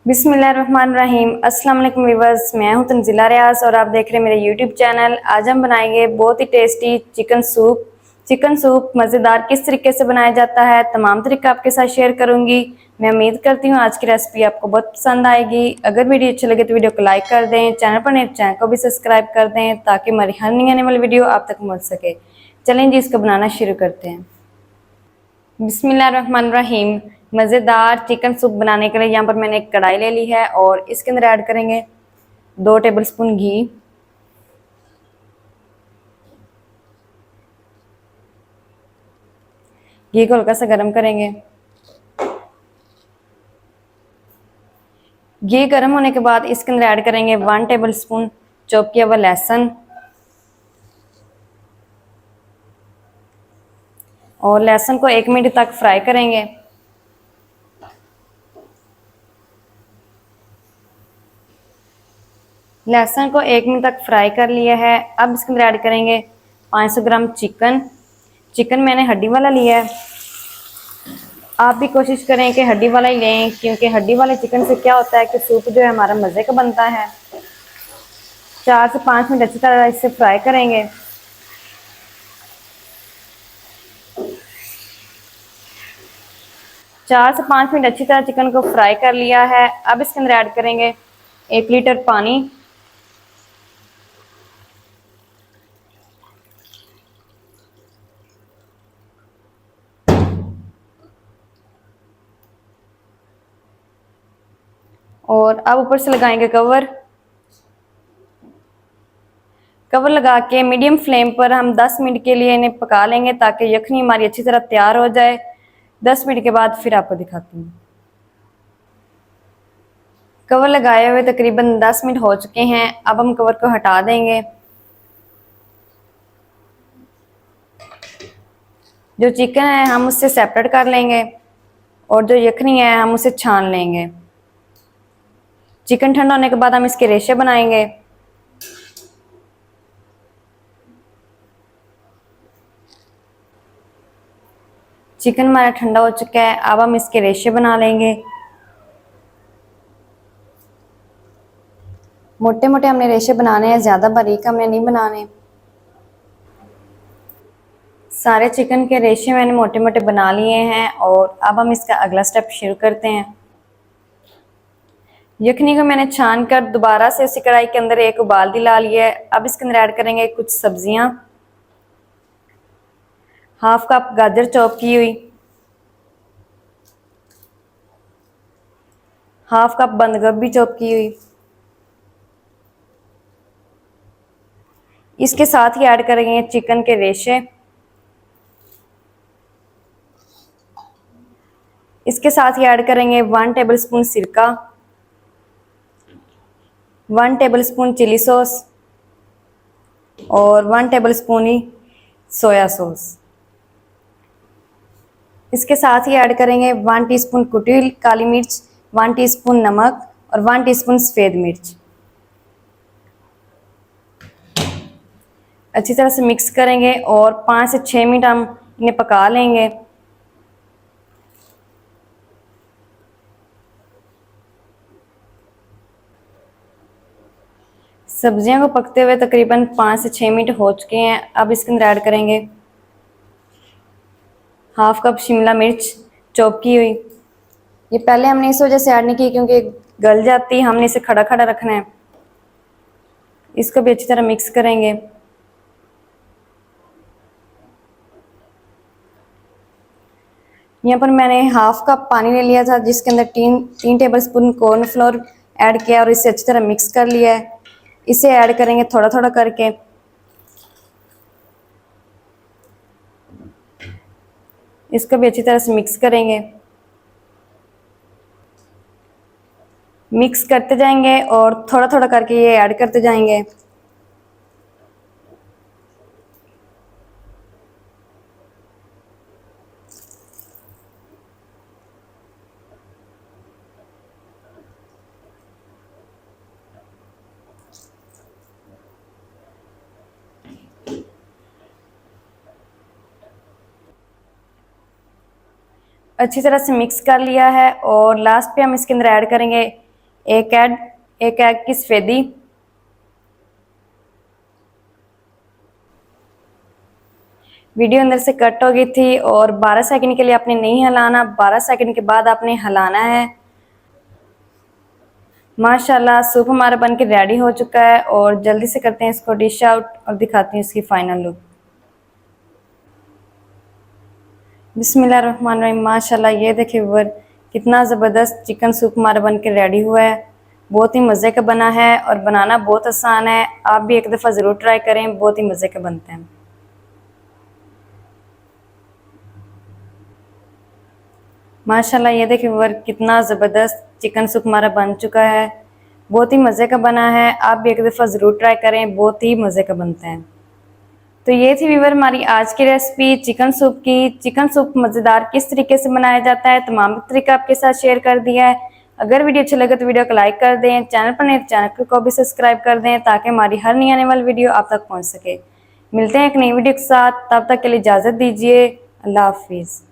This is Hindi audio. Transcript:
बिस्मिल्लाहिर्रहमानिर्रहीम। अस्सलाम वालेकुम व्यूअर्स, मैं हूं तंजीला रियाज और आप देख रहे हैं मेरे यूट्यूब चैनल। आज हम बनाएंगे बहुत ही tasty chicken soup. Chicken soup मज़ेदार किस तरीके से बनाया जाता है, तमाम तरीका आपके साथ शेयर करूंगी। मैं उम्मीद करती हूं आज की रेसिपी आपको बहुत पसंद आएगी। अगर वीडियो अच्छी लगे तो वीडियो को लाइक कर दें, चैनल पर नए चैनल को भी सब्सक्राइब कर दें ताकि हमारी हर नई आने वाली वीडियो आप तक पहुँच सके। चलें जी, इसको बनाना शुरू करते हैं। बिस्मिल्लाहिर्रहमानिर्रहीम। मज़ेदार चिकन सूप बनाने के लिए यहाँ पर मैंने एक कढ़ाई ले ली है और इसके अंदर ऐड करेंगे 2 टेबलस्पून घी। घी को हल्का सा गर्म करेंगे। घी गर्म होने के बाद इसके अंदर ऐड करेंगे 1 टेबलस्पून चॉप किया हुआ लहसुन और लहसुन को 1 मिनट तक फ्राई करेंगे। लहसुन को 1 मिनट तक फ्राई कर लिया है। अब इसके अंदर ऐड करेंगे 500 ग्राम चिकन। चिकन मैंने हड्डी वाला लिया है। आप भी कोशिश करें कि हड्डी वाला ही लें, क्योंकि हड्डी वाले चिकन से क्या होता है कि सूप जो है हमारा मज़े का बनता है। 4 से 5 मिनट अच्छी तरह इसे फ्राई करेंगे। चार से 5 मिनट अच्छी तरह चिकन को फ्राई कर लिया है। अब इसके अंदर ऐड करेंगे 1 लीटर पानी। और अब ऊपर से लगाएंगे कवर। कवर लगा के मीडियम फ्लेम पर हम 10 मिनट के लिए इन्हें पका लेंगे ताकि यखनी हमारी अच्छी तरह तैयार हो जाए। 10 मिनट के बाद फिर आपको दिखाती हूँ। कवर लगाए हुए तकरीबन 10 मिनट हो चुके हैं। अब हम कवर को हटा देंगे। जो चिकन है हम उससे सेपरेट कर लेंगे और जो यखनी है हम उसे छान लेंगे। चिकन ठंडा होने के बाद हम इसके रेशे बनाएंगे। चिकन हमारा ठंडा हो चुका है। अब हम इसके रेशे बना लेंगे। मोटे मोटे हमने रेशे बनाने हैं, ज़्यादा बारीक हमने नहीं बनाने। सारे चिकन के रेशे मैंने मोटे मोटे बना लिए हैं और अब हम इसका अगला स्टेप शुरू करते हैं। यखनी को मैंने छान कर दोबारा से उसी कढ़ाई के अंदर एक उबाल दिला लिया है। अब इसके अंदर ऐड करेंगे कुछ सब्जियां। हाफ कप गाजर चॉप की हुई, हाफ कप बंद गोभी चॉप की हुई। इसके साथ ही ऐड करेंगे चिकन के रेशे। इसके साथ ही ऐड करेंगे 1 टेबलस्पून सिरका, 1 टेबलस्पून चिली सॉस और 1 टेबलस्पून ही सोया सॉस। इसके साथ ही ऐड करेंगे 1 टीस्पून कुटी हुई काली मिर्च, 1 टीस्पून नमक और 1 टीस्पून सफ़ेद मिर्च। अच्छी तरह से मिक्स करेंगे और 5 से 6 मिनट हम इन्हें पका लेंगे। सब्जियों को पकते हुए तकरीबन 5 से 6 मिनट हो चुके हैं। अब इसके अंदर ऐड करेंगे हाफ कप शिमला मिर्च चॉप की हुई। ये पहले हमने इस वजह से ऐड नहीं की क्योंकि गल जाती है, हमने इसे खड़ा खड़ा रखना है। इसको भी अच्छी तरह मिक्स करेंगे। यहाँ पर मैंने हाफ कप पानी ले लिया था जिसके अंदर 3 टेबलस्पून कॉर्नफ्लोर ऐड किया और इसे अच्छी तरह मिक्स कर लिया है। इसे ऐड करेंगे थोड़ा थोड़ा करके। इसको भी अच्छी तरह से मिक्स करेंगे। मिक्स करते जाएंगे और थोड़ा थोड़ा करके ये ऐड करते जाएंगे। अच्छी तरह से मिक्स कर लिया है और लास्ट पे हम इसके अंदर ऐड करेंगे एक एग की सफेदी, वीडियो अंदर से कट हो गई थी और 12 सेकंड के लिए आपने नहीं हिलाना, 12 सेकंड के बाद आपने हिलाना है। माशाल्लाह सूप हमारा बन के रेडी हो चुका है और जल्दी से करते हैं इसको डिश आउट और दिखाती हूँ इसकी फाइनल लुक। बिस्मिल्लाहिर्रहमानिर्रहीम। माशाल्लाह ये देखिए व्यूअर कितना ज़बरदस्त चिकन सूप हमारा बन के रेडी हुआ है। बहुत ही मज़े का बना है और बनाना बहुत आसान है। आप भी एक दफ़ा ज़रूर ट्राई करें, बहुत ही मज़े के बनते हैं। माशाल्लाह ये देखिए व्यूअर कितना ज़बरदस्त चिकन सूप हमारा बन चुका है। बहुत ही मज़े का बना है। आप भी एक दफ़ा ज़रूर ट्राई करें, बहुत ही मज़े का बनते हैं। तो ये थी व्यूअर हमारी आज की रेसिपी चिकन सूप की। चिकन सूप मज़ेदार किस तरीके से बनाया जाता है, तमाम तरीका आपके साथ शेयर कर दिया है। अगर वीडियो अच्छा लगे तो वीडियो को लाइक कर दें, चैनल पर नए तो चैनल को भी सब्सक्राइब कर दें ताकि हमारी हर नई आने वाली वीडियो आप तक पहुँच सके। मिलते हैं एक नई वीडियो के साथ, तब तक के लिए इजाज़त दीजिए। अल्लाह हाफिज़।